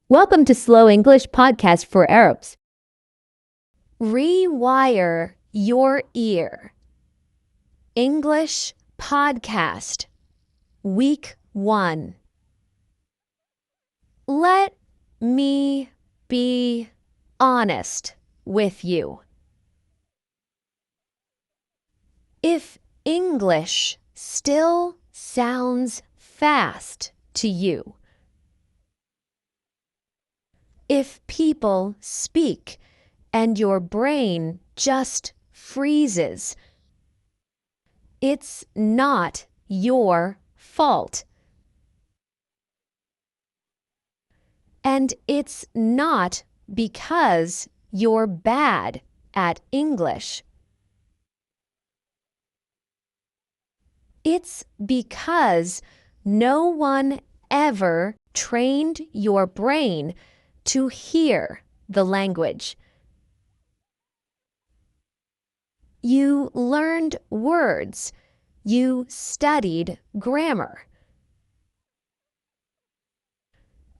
Welcome to Slow English Podcast for Arabs. Rewire your ear. English Podcast, Week 1. Let me be honest with you. If English still sounds fast to you, if people speak and your brain just freezes, it's not your fault. And it's not because you're bad at English. It's because no one ever trained your brain to hear the language. You learned words. You studied grammar.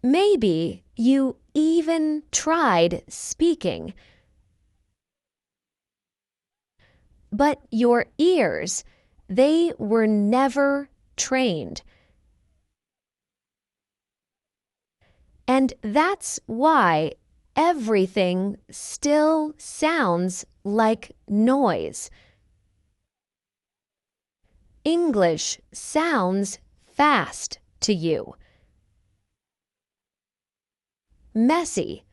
Maybe you even tried speaking. But your ears, they were never trained. And that's why everything still sounds like noise. English sounds fast to you. Messy,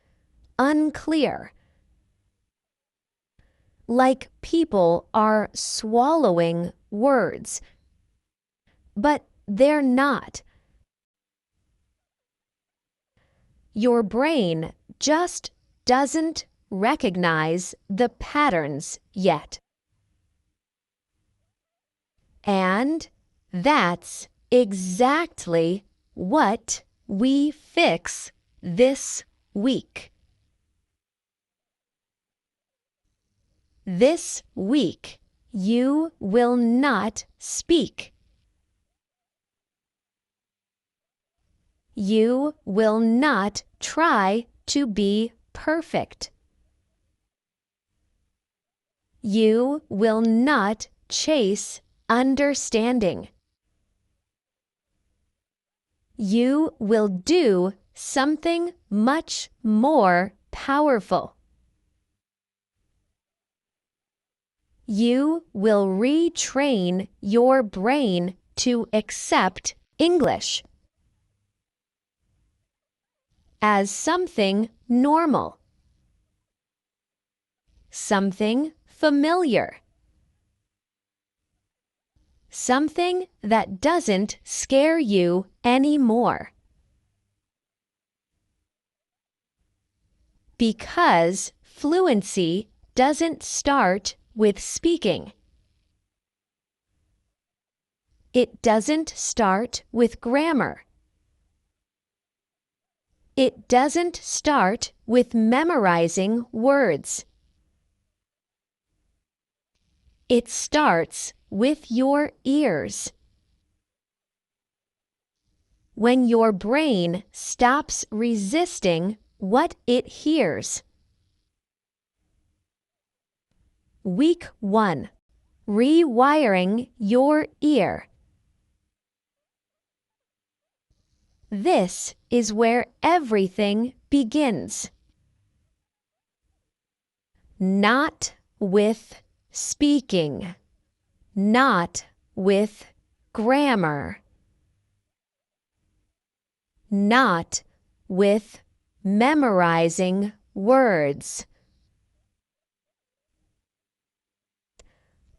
unclear. Like people are swallowing words. But they're not. Your brain just doesn't recognize the patterns yet. And that's exactly what we fix this week. This week, you will not speak. You will not try to be perfect. You will not chase understanding. You will do something much more powerful. You will retrain your brain to accept English as something normal, something familiar, something that doesn't scare you anymore. Because fluency doesn't start with speaking. It doesn't start with grammar. It doesn't start with memorizing words. It starts with your ears. When your brain stops resisting what it hears. Week 1. Rewiring your ear. This is where everything begins. Not with speaking, not with grammar, not with memorizing words,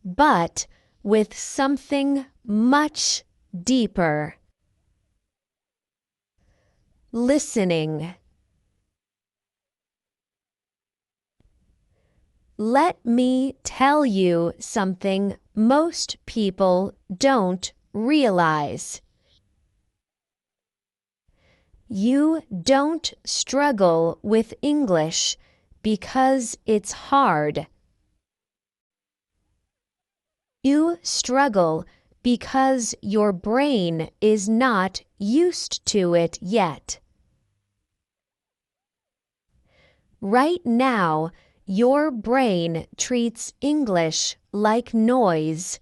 but with something much deeper. Listening. Let me tell you something most people don't realize. You don't struggle with English because it's hard. You struggle because your brain is not used to it yet. Right now, your brain treats English like noise.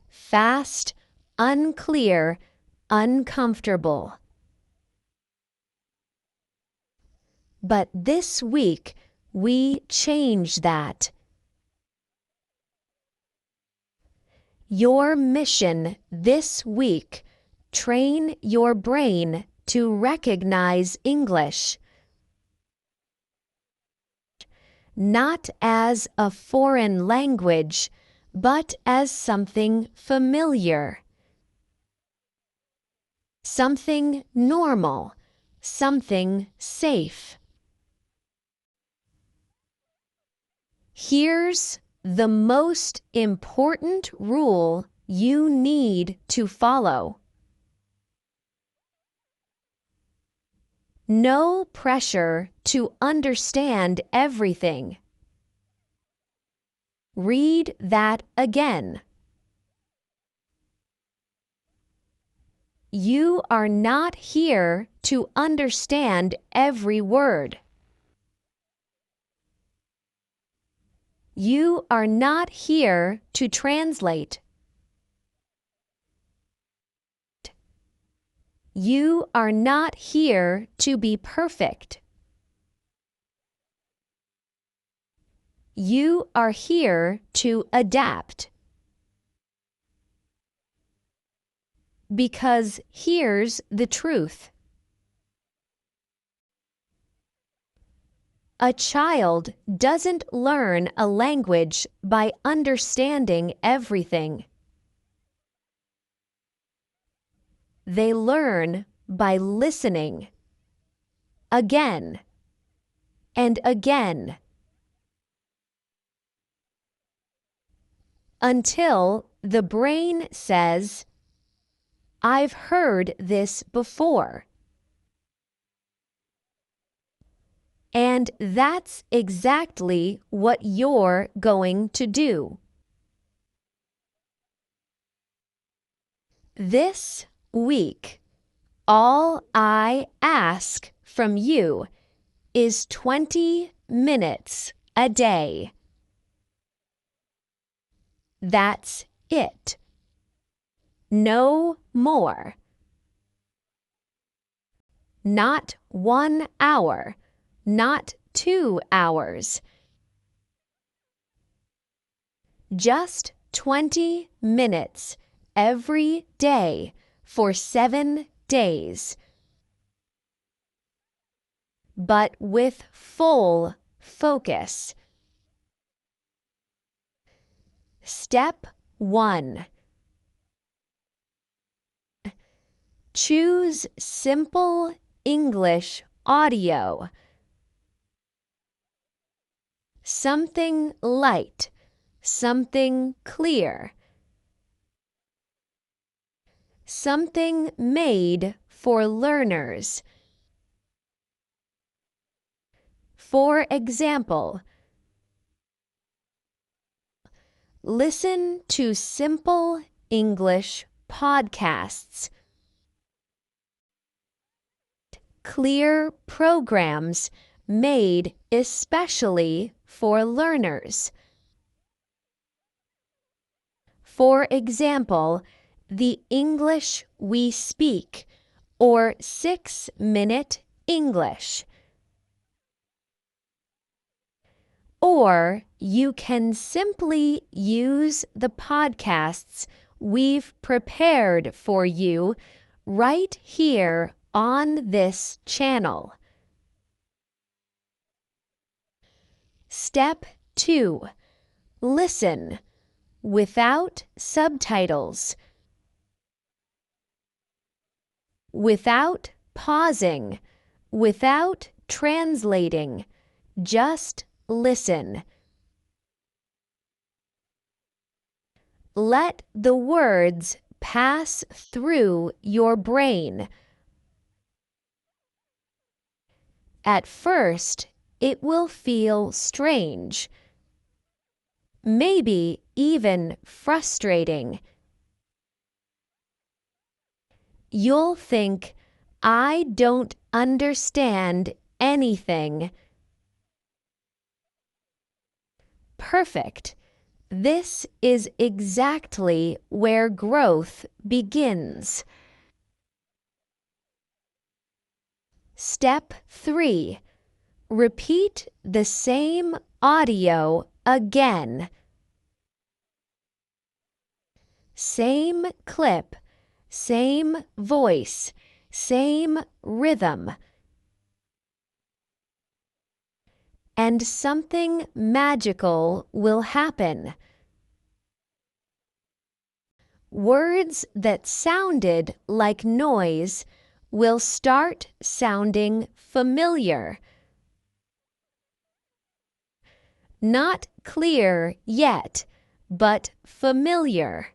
Fast, unclear, uncomfortable. But this week, we change that. Your mission this week: train your brain to recognize English, not as a foreign language, but as something familiar, something normal, something safe. Here's the most important rule you need to follow. No pressure to understand everything. Read that again. You are not here to understand every word. You are not here to translate. You are not here to be perfect. You are here to adapt. Because here's the truth. A child doesn't learn a language by understanding everything. They learn by listening. Again and again. Until the brain says, "I've heard this before." And that's exactly what you're going to do. This week, all I ask from you is 20 minutes a day. That's it. No more. Not 1 hour. Not 2 hours. Just 20 minutes every day for 7 days. But with full focus. Step 1. Choose simple English audio. Something light, something clear. Something made for learners. For example, listen to simple English podcasts. Clear programs made especially for learners. For example, The English We Speak, or 6-Minute English. Or you can simply use the podcasts we've prepared for you right here on this channel. Step 2. Listen without subtitles. Without pausing, without translating, just listen. Let the words pass through your brain. At first, it will feel strange, maybe even frustrating. You'll think, I don't understand anything. Perfect. This is exactly where growth begins. Step 3. Repeat the same audio again. Same clip, same voice, same rhythm. And something magical will happen. Words that sounded like noise will start sounding familiar. Not clear yet, but familiar.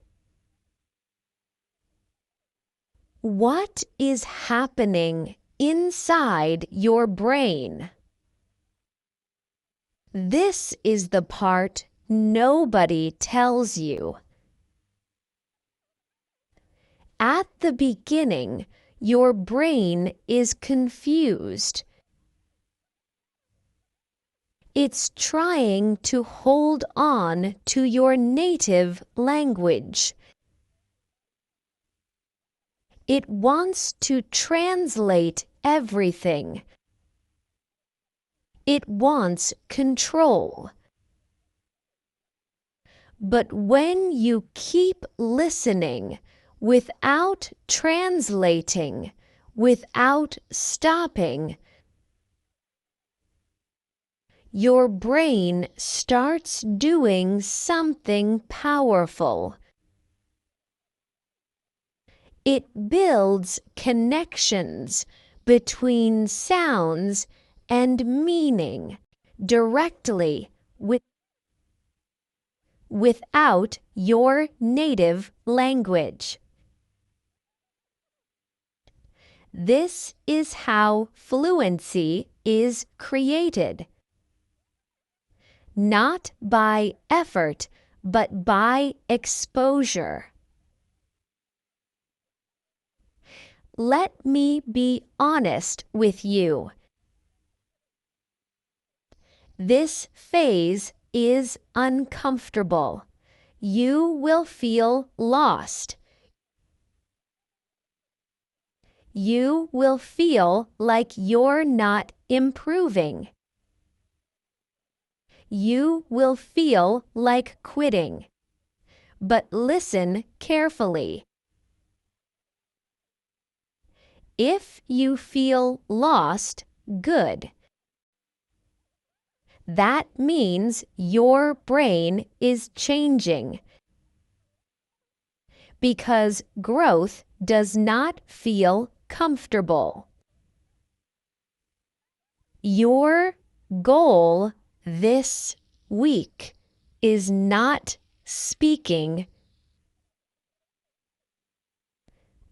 What is happening inside your brain? This is the part nobody tells you. At the beginning, your brain is confused. It's trying to hold on to your native language. It wants to translate everything. It wants control. But when you keep listening without translating, without stopping, your brain starts doing something powerful. It builds connections between sounds and meaning directly without your native language. This is how fluency is created. Not by effort, but by exposure. Let me be honest with you. This phase is uncomfortable. You will feel lost. You will feel like you're not improving. You will feel like quitting. But listen carefully. If you feel lost, good. That means your brain is changing. Because growth does not feel comfortable. Your goal this week is not speaking,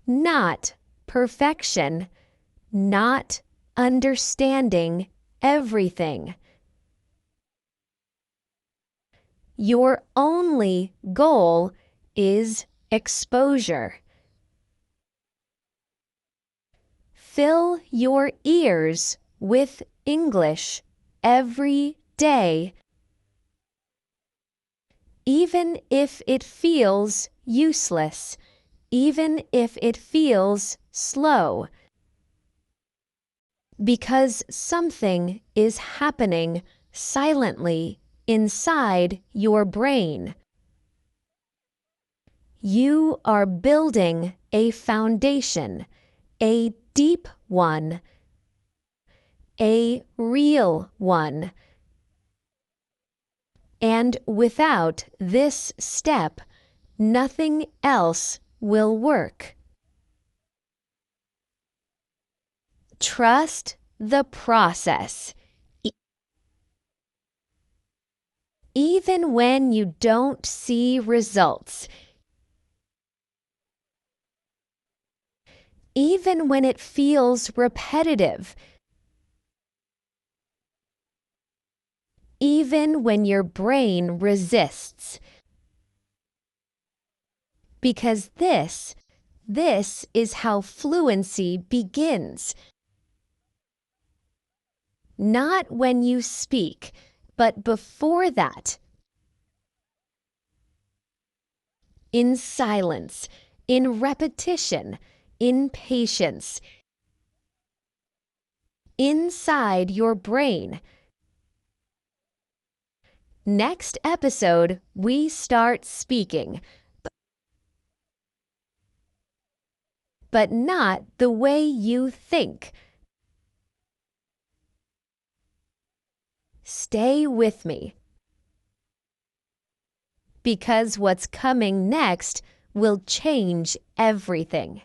not perfection, not understanding everything. Your only goal is exposure. Fill your ears with English every day, even if it feels useless, even if it feels slow. Because something is happening silently inside your brain. You are building a foundation, a deep one, a real one. And without this step, nothing else will work. Trust the process. Even when you don't see results, even when it feels repetitive, even when your brain resists. Because this This is how fluency begins. Not when you speak, but before that. In silence, in repetition, in patience. Inside your brain. Next episode, we start speaking. But not the way you think. Stay with me. Because what's coming next will change everything.